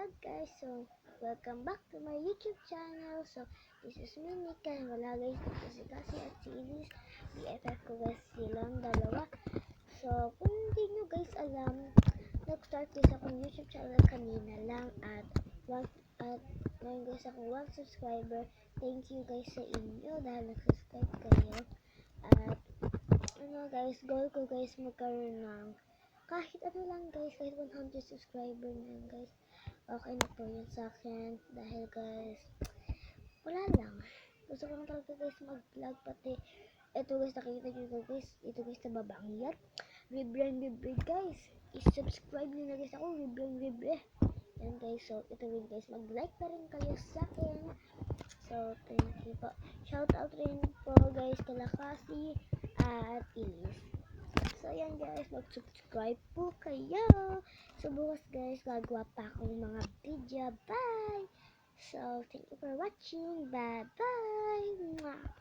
vlog guys. So, welcome back to my YouTube channel. So, this is me, Nika. Wala guys, dito si Cassie at si Elise. BFF ko guys silang dalawa. So, kung hindi nyo guys alam, nag-start guys akong YouTube channel kanina lang at ngayon guys akong 1 subscriber. Thank you guys sa inyo dahil nag-subscribe kayo. At guys, goal ko guys magkaroon ng kahit ano lang guys, kahit 100 subscriber na yan guys, okay na po yun sa akin dahil guys, wala lang, gusto ko lang talaga guys mag-vlog, pati ito guys, nakikita nyo guys, ito guys sa babang yan, libre guys, i-subscribe nyo na guys ako, libre yan guys. So ito rin guys, mag-like na rin kayo sa akin. So thank you po, shout out rin po guys kala Cassie at Elise. So, ayan guys, mag-subscribe po kayo. So, bukas guys, gagawa pa ako ng mga video. Bye! So, thank you for watching. Bye-bye!